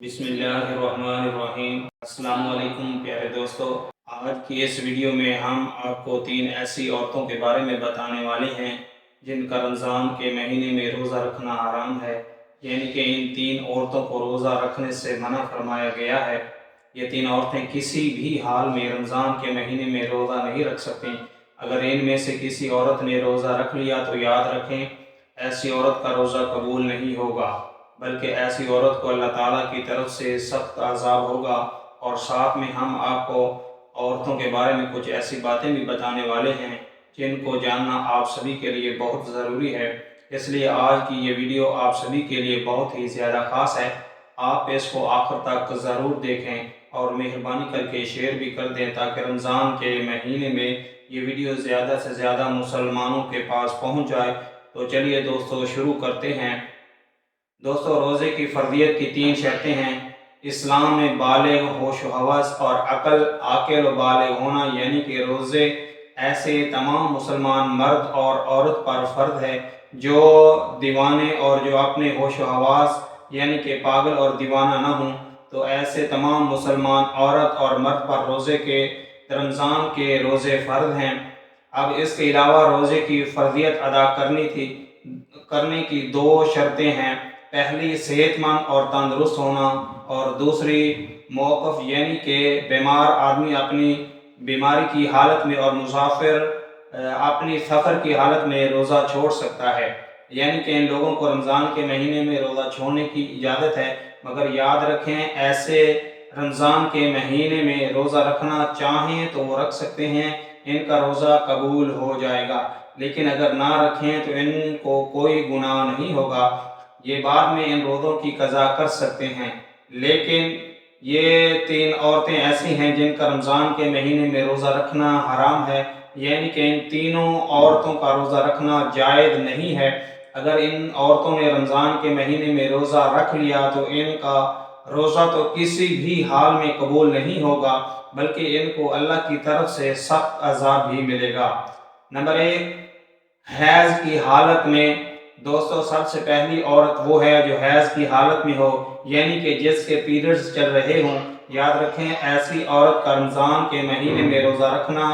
بسم اللہ الرحمن الرحیم۔ السلام علیکم پیارے دوستو، آج کی اس ویڈیو میں ہم آپ کو 3 ایسی عورتوں کے بارے میں بتانے والے ہیں جن کا رمضان کے مہینے میں روزہ رکھنا حرام ہے، یعنی کہ ان 3 عورتوں کو روزہ رکھنے سے منع فرمایا گیا ہے۔ یہ 3 عورتیں کسی بھی حال میں رمضان کے مہینے میں روزہ نہیں رکھ سکتیں۔ اگر ان میں سے کسی عورت نے روزہ رکھ لیا تو یاد رکھیں ایسی عورت کا روزہ قبول نہیں ہوگا، بلکہ ایسی عورت کو اللہ تعالیٰ کی طرف سے سخت عذاب ہوگا۔ اور ساتھ میں ہم آپ کو عورتوں کے بارے میں کچھ ایسی باتیں بھی بتانے والے ہیں جن کو جاننا آپ سبھی کے لیے بہت ضروری ہے۔ اس لیے آج کی یہ ویڈیو آپ سبھی کے لیے بہت ہی زیادہ خاص ہے۔ آپ اس کو آخر تک ضرور دیکھیں اور مہربانی کر کے شیئر بھی کر دیں تاکہ رمضان کے مہینے میں یہ ویڈیو زیادہ سے زیادہ مسلمانوں کے پاس پہنچ جائے۔ تو چلیے دوستو شروع کرتے ہیں۔ دوستو، روزے کی فرضیت کی 3 شرطیں ہیں۔ اسلام میں بالغ ہوش و حواس اور عاقل و بالغ ہونا، یعنی کہ روزے ایسے تمام مسلمان مرد اور عورت پر فرض ہے جو دیوانے اور جو اپنے ہوش و حواس یعنی کہ پاگل اور دیوانہ نہ ہوں۔ تو ایسے تمام مسلمان عورت اور مرد پر روزے کے رمضان کے روزے فرض ہیں۔ اب اس کے علاوہ روزے کی فرضیت ادا کرنے کی 2 شرطیں ہیں۔ پہلی صحت مند اور تندرست ہونا، اور دوسری موقف یعنی کہ بیمار آدمی اپنی بیماری کی حالت میں اور مسافر اپنی سفر کی حالت میں روزہ چھوڑ سکتا ہے، یعنی کہ ان لوگوں کو رمضان کے مہینے میں روزہ چھوڑنے کی اجازت ہے۔ مگر یاد رکھیں ایسے رمضان کے مہینے میں روزہ رکھنا چاہیں تو وہ رکھ سکتے ہیں، ان کا روزہ قبول ہو جائے گا، لیکن اگر نہ رکھیں تو ان کو کوئی گناہ نہیں ہوگا، یہ بعد میں ان روزوں کی قضا کر سکتے ہیں۔ لیکن یہ 3 عورتیں ایسی ہیں جن کا رمضان کے مہینے میں روزہ رکھنا حرام ہے، یعنی کہ ان تینوں عورتوں کا روزہ رکھنا جائز نہیں ہے۔ اگر ان عورتوں نے رمضان کے مہینے میں روزہ رکھ لیا تو ان کا روزہ تو کسی بھی حال میں قبول نہیں ہوگا، بلکہ ان کو اللہ کی طرف سے سخت عذاب بھی ملے گا۔ نمبر 1، حیض کی حالت میں۔ دوستو، سب سے پہلی عورت وہ ہے جو حیض کی حالت میں ہو، یعنی کہ جس کے پیریڈز چل رہے ہوں۔ یاد رکھیں ایسی عورت کا رمضان کے مہینے میں روزہ رکھنا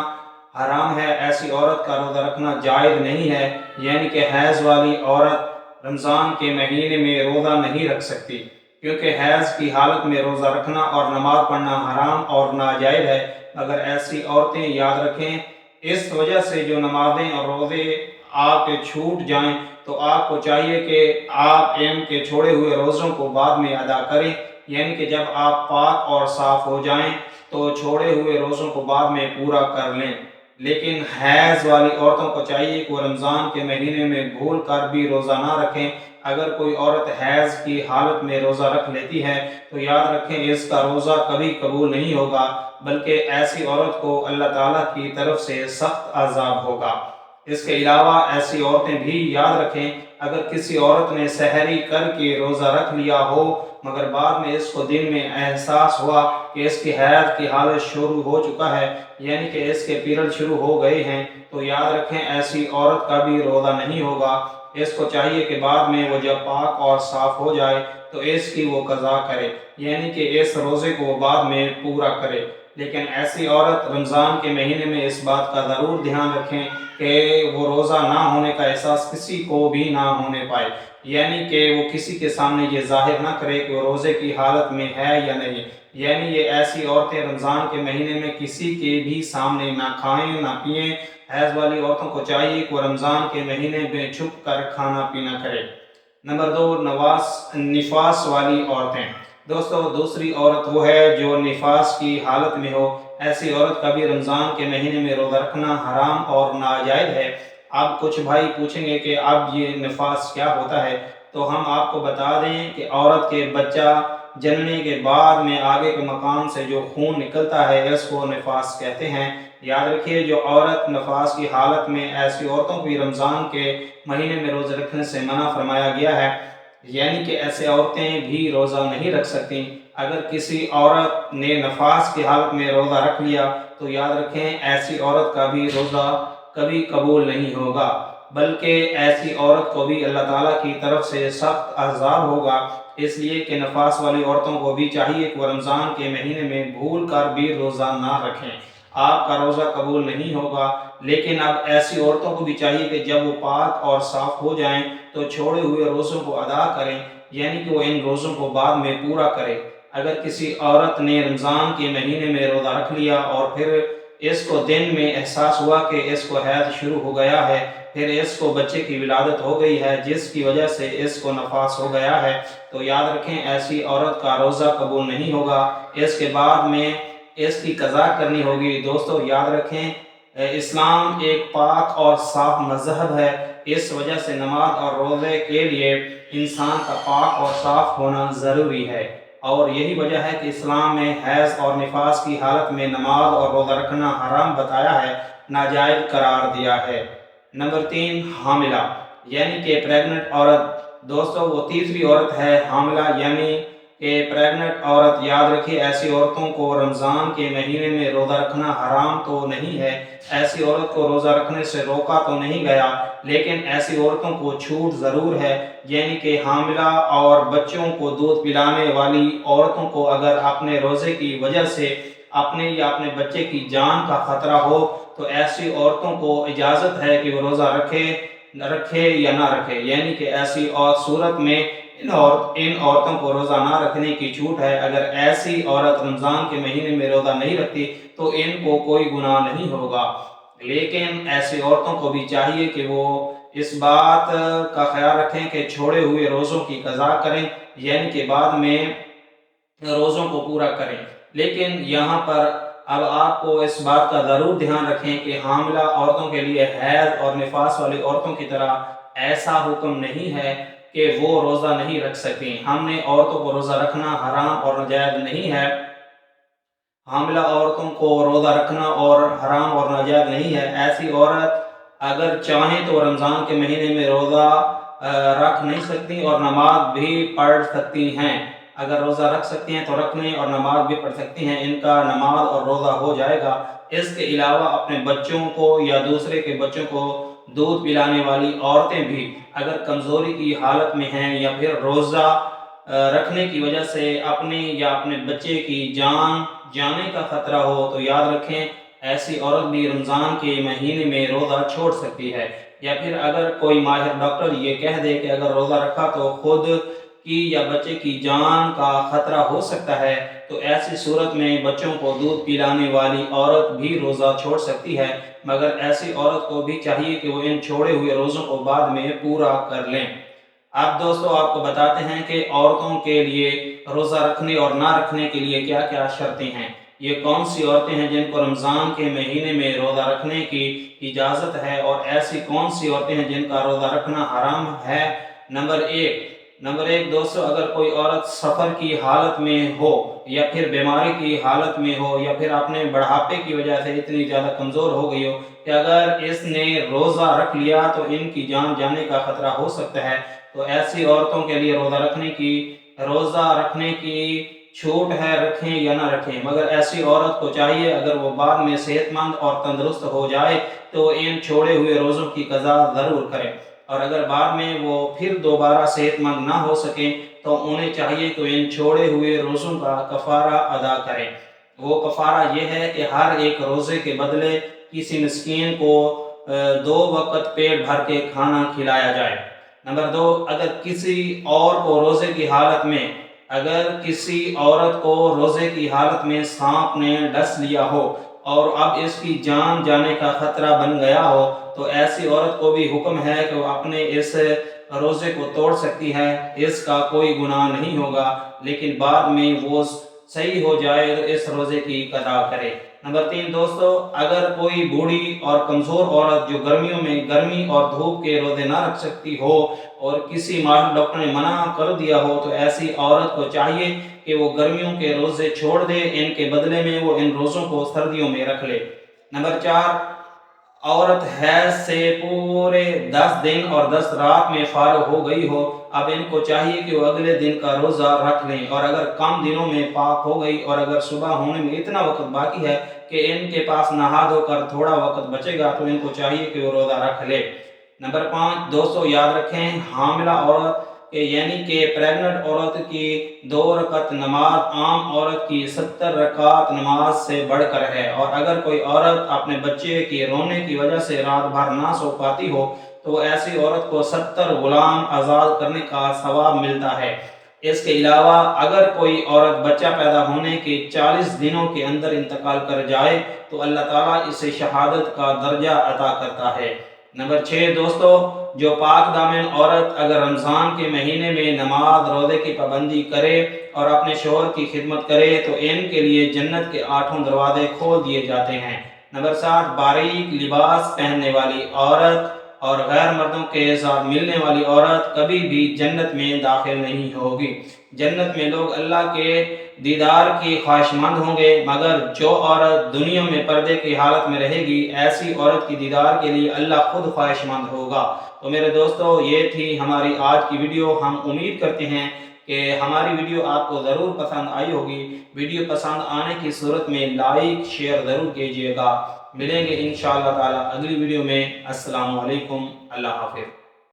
حرام ہے، ایسی عورت کا روزہ رکھنا جائز نہیں ہے، یعنی کہ حیض والی عورت رمضان کے مہینے میں روزہ نہیں رکھ سکتی، کیونکہ حیض کی حالت میں روزہ رکھنا اور نماز پڑھنا حرام اور ناجائز ہے۔ اگر ایسی عورتیں یاد رکھیں اس وجہ سے جو نمازیں اور روزے آپ کے چھوٹ جائیں تو آپ کو چاہیے کہ آپ ان کے چھوڑے ہوئے روزوں کو بعد میں ادا کریں، یعنی کہ جب آپ پاک اور صاف ہو جائیں تو چھوڑے ہوئے روزوں کو بعد میں پورا کر لیں۔ لیکن حیض والی عورتوں کو چاہیے کہ وہ رمضان کے مہینے میں بھول کر بھی روزہ نہ رکھیں۔ اگر کوئی عورت حیض کی حالت میں روزہ رکھ لیتی ہے تو یاد رکھیں اس کا روزہ کبھی قبول نہیں ہوگا، بلکہ ایسی عورت کو اللہ تعالیٰ کی طرف سے سخت عذاب ہوگا۔ اس کے علاوہ ایسی عورتیں بھی یاد رکھیں اگر کسی عورت نے سحری کر کے روزہ رکھ لیا ہو مگر بعد میں اس کو دن میں احساس ہوا کہ اس کی حیض کی حالت شروع ہو چکا ہے، یعنی کہ اس کے پیریڈ شروع ہو گئے ہیں، تو یاد رکھیں ایسی عورت کا بھی روزہ نہیں ہوگا۔ اس کو چاہیے کہ بعد میں وہ جب پاک اور صاف ہو جائے تو اس کی وہ قضا کرے، یعنی کہ اس روزے کو وہ بعد میں پورا کرے۔ لیکن ایسی عورت رمضان کے مہینے میں اس بات کا ضرور دھیان رکھیں کہ وہ روزہ نہ ہونے کا احساس کسی کو بھی نہ ہونے پائے، یعنی کہ وہ کسی کے سامنے یہ ظاہر نہ کرے کہ وہ روزے کی حالت میں ہے یا نہیں، یعنی یہ ایسی عورتیں رمضان کے مہینے میں کسی کے بھی سامنے نہ کھائیں نہ پئیں۔ حیض والی عورتوں کو چاہیے کہ وہ رمضان کے مہینے میں چھپ کر کھانا پینا کرے۔ نمبر 2، نفاس والی عورتیں۔ دوستو، دوسری عورت وہ ہے جو نفاس کی حالت میں ہو، ایسی عورت کا بھی رمضان کے مہینے میں روزہ رکھنا حرام اور ناجائز ہے۔ اب کچھ بھائی پوچھیں گے کہ اب یہ نفاس کیا ہوتا ہے، تو ہم آپ کو بتا دیں کہ عورت کے بچہ جننے کے بعد میں آگے کے مقام سے جو خون نکلتا ہے اس کو نفاس کہتے ہیں۔ یاد رکھیے جو عورت نفاس کی حالت میں، ایسی عورتوں کو رمضان کے مہینے میں روزہ رکھنے سے منع فرمایا گیا ہے، یعنی کہ ایسے عورتیں بھی روزہ نہیں رکھ سکتی۔ اگر کسی عورت نے نفاس کی حالت میں روزہ رکھ لیا تو یاد رکھیں ایسی عورت کا بھی روزہ کبھی قبول نہیں ہوگا، بلکہ ایسی عورت کو بھی اللہ تعالیٰ کی طرف سے سخت عذاب ہوگا۔ اس لیے کہ نفاس والی عورتوں کو بھی چاہیے کہ وہ رمضان کے مہینے میں بھول کر بھی روزہ نہ رکھیں، آپ کا روزہ قبول نہیں ہوگا۔ لیکن اب ایسی عورتوں کو بھی چاہیے کہ جب وہ پاک اور صاف ہو جائیں تو چھوڑے ہوئے روزوں کو ادا کریں، یعنی کہ وہ ان روزوں کو بعد میں پورا کرے۔ اگر کسی عورت نے رمضان کے مہینے میں روزہ رکھ لیا اور پھر اس کو دن میں احساس ہوا کہ اس کو حیض شروع ہو گیا ہے، پھر اس کو بچے کی ولادت ہو گئی ہے جس کی وجہ سے اس کو نفاس ہو گیا ہے، تو یاد رکھیں ایسی عورت کا روزہ قبول نہیں ہوگا، اس کے بعد میں اس کی قضا کرنی ہوگی۔ دوستو یاد رکھیں اسلام ایک پاک اور صاف مذہب ہے، اس وجہ سے نماز اور روزے کے لیے انسان کا پاک اور صاف ہونا ضروری ہے، اور یہی وجہ ہے کہ اسلام میں حیض اور نفاس کی حالت میں نماز اور روزہ رکھنا حرام بتایا ہے، ناجائز قرار دیا ہے۔ نمبر 3، حاملہ یعنی کہ پریگننٹ عورت۔ دوستو وہ تیسری عورت ہے حاملہ یعنی کہ پریگننٹ عورت۔ یاد رکھیے ایسی عورتوں کو رمضان کے مہینے میں روزہ رکھنا حرام تو نہیں ہے، ایسی عورت کو روزہ رکھنے سے روکا تو نہیں گیا، لیکن ایسی عورتوں کو چھوٹ ضرور ہے، یعنی کہ حاملہ اور بچوں کو دودھ پلانے والی عورتوں کو اگر اپنے روزے کی وجہ سے اپنے یا اپنے بچے کی جان کا خطرہ ہو تو ایسی عورتوں کو اجازت ہے کہ وہ روزہ رکھے یا نہ رکھے، یعنی کہ ایسی صورت میں ان عورتوں کو روزہ نہ رکھنے کی چھوٹ ہے۔ اگر ایسی عورت رمضان کے مہینے میں روزہ نہیں رکھتی تو ان کو کوئی گناہ نہیں ہوگا، لیکن ایسی عورتوں کو بھی چاہیے کہ وہ اس بات کا خیال رکھیں کہ چھوڑے ہوئے روزوں کی قضا کریں، یعنی کہ بعد میں روزوں کو پورا کریں۔ لیکن یہاں پر اب آپ کو اس بات کا ضرور دھیان رکھیں کہ حاملہ عورتوں کے لیے حیض اور نفاس والی عورتوں کی طرح ایسا حکم نہیں ہے کہ وہ روزہ نہیں رکھ سکیں۔ ہم نے عورتوں کو روزہ رکھنا حرام اور ناجائز نہیں ہے، حاملہ عورتوں کو روزہ رکھنا اور حرام اور ناجائز نہیں ہے۔ ایسی عورت اگر چاہیں تو رمضان کے مہینے میں روزہ رکھ نہیں سکتی اور نماز بھی پڑھ سکتی ہیں۔ اگر روزہ رکھ سکتی ہیں تو رکھ لیں اور نماز بھی پڑھ سکتی ہیں، ان کا نماز اور روزہ ہو جائے گا۔ اس کے علاوہ اپنے بچوں کو یا دوسرے کے بچوں کو دودھ پلانے والی عورتیں بھی اگر کمزوری کی حالت میں ہیں یا پھر روزہ رکھنے کی وجہ سے اپنے یا اپنے بچے کی جان جانے کا خطرہ ہو تو یاد رکھیں ایسی عورت بھی رمضان کے مہینے میں روزہ چھوڑ سکتی ہے۔ یا پھر اگر کوئی ماہر ڈاکٹر یہ کہہ دے کہ اگر روزہ رکھا تو خود کی یا بچے کی جان کا خطرہ ہو سکتا ہے تو ایسی صورت میں بچوں کو دودھ پلانے والی عورت بھی روزہ چھوڑ سکتی ہے، مگر ایسی عورت کو بھی چاہیے کہ وہ ان چھوڑے ہوئے روزوں کو بعد میں پورا کر لیں۔ اب دوستو آپ کو بتاتے ہیں کہ عورتوں کے لیے روزہ رکھنے اور نہ رکھنے کے لیے کیا کیا شرطیں ہیں۔ یہ کون سی عورتیں ہیں جن کو رمضان کے مہینے میں روزہ رکھنے کی اجازت ہے اور ایسی کون سی عورتیں ہیں جن کا روزہ رکھنا حرام ہے۔ نمبر ایک دوستو اگر کوئی عورت سفر کی حالت میں ہو یا پھر بیماری کی حالت میں ہو یا پھر اپنے بڑھاپے کی وجہ سے اتنی زیادہ کمزور ہو گئی ہو کہ اگر اس نے روزہ رکھ لیا تو ان کی جان جانے کا خطرہ ہو سکتا ہے، تو ایسی عورتوں کے لیے روزہ رکھنے کی چھوٹ ہے، رکھیں یا نہ رکھیں، مگر ایسی عورت کو چاہیے اگر وہ بعد میں صحت مند اور تندرست ہو جائے تو ان چھوڑے ہوئے روزوں کی قضا ضرور کرے، اور اگر بعد میں وہ پھر دوبارہ صحت مند نہ ہو سکیں تو انہیں چاہیے کہ ان چھوڑے ہوئے روزوں کا کفارہ ادا کریں۔ وہ کفارہ یہ ہے کہ ہر ایک روزے کے بدلے کسی مسکین کو 2 وقت پیٹ بھر کے کھانا کھلایا جائے۔ نمبر 2 اگر کسی اور کو روزے کی حالت میں اگر کسی عورت کو روزے کی حالت میں سانپ نے ڈس لیا ہو اور اب اس کی جان جانے کا خطرہ بن گیا ہو تو ایسی عورت کو بھی حکم ہے کہ وہ اپنے اس روزے کو توڑ سکتی ہے، اس کا کوئی گناہ نہیں ہوگا، لیکن بعد میں وہ صحیح ہو جائے تو اس روزے کی قضا کرے۔ نمبر 3 دوستو اگر کوئی بوڑھی اور کمزور عورت جو گرمیوں میں گرمی اور دھوپ کے روزے نہ رکھ سکتی ہو اور کسی ماہر ڈاکٹر نے منع کر دیا ہو تو ایسی عورت کو چاہیے کہ وہ گرمیوں کے روزے چھوڑ دے، ان کے بدلے میں وہ ان روزوں کو سردیوں میں رکھ لے۔ نمبر 4 عورت حیض سے پورے 10 دن اور 10 رات میں فارغ ہو گئی ہو، اب ان کو چاہیے کہ وہ اگلے دن کا روزہ رکھ لیں، اور اگر کم دنوں میں پاک ہو گئی اور اگر صبح ہونے میں اتنا وقت باقی ہے کہ ان کے پاس نہا دھو کر تھوڑا وقت بچے گا تو ان کو چاہیے کہ وہ روزہ رکھ لے۔ نمبر 5 دوستو یاد رکھیں حاملہ عورت کہ یعنی کہ پریگننٹ عورت کی 2 رکعت نماز عام عورت کی 70 رکعت نماز سے بڑھ کر ہے، اور اگر کوئی عورت اپنے بچے کے رونے کی وجہ سے رات بھر نہ سو پاتی ہو تو ایسی عورت کو 70 غلام آزاد کرنے کا ثواب ملتا ہے۔ اس کے علاوہ اگر کوئی عورت بچہ پیدا ہونے کے 40 دنوں کے اندر انتقال کر جائے تو اللہ تعالیٰ اسے شہادت کا درجہ عطا کرتا ہے۔ نمبر 6 دوستو، جو پاک دامن عورت اگر رمضان کے مہینے میں نماز روزے کی پابندی کرے اور اپنے شوہر کی خدمت کرے تو ان کے لیے جنت کے 8 دروازے کھول دیے جاتے ہیں۔ نمبر 7 باریک لباس پہننے والی عورت اور غیر مردوں کے ساتھ ملنے والی عورت کبھی بھی جنت میں داخل نہیں ہوگی۔ جنت میں لوگ اللہ کے دیدار کی خواہشمند ہوں گے، مگر جو عورت دنیا میں پردے کی حالت میں رہے گی ایسی عورت کی دیدار کے لیے اللہ خود خواہشمند ہوگا۔ تو میرے دوستو، یہ تھی ہماری آج کی ویڈیو۔ ہم امید کرتے ہیں کہ ہماری ویڈیو آپ کو ضرور پسند آئی ہوگی۔ ویڈیو پسند آنے کی صورت میں لائک شیئر ضرور کیجیے گا۔ ملیں گے انشاءاللہ تعالی اگلی ویڈیو میں۔ السلام علیکم، اللہ حافظ۔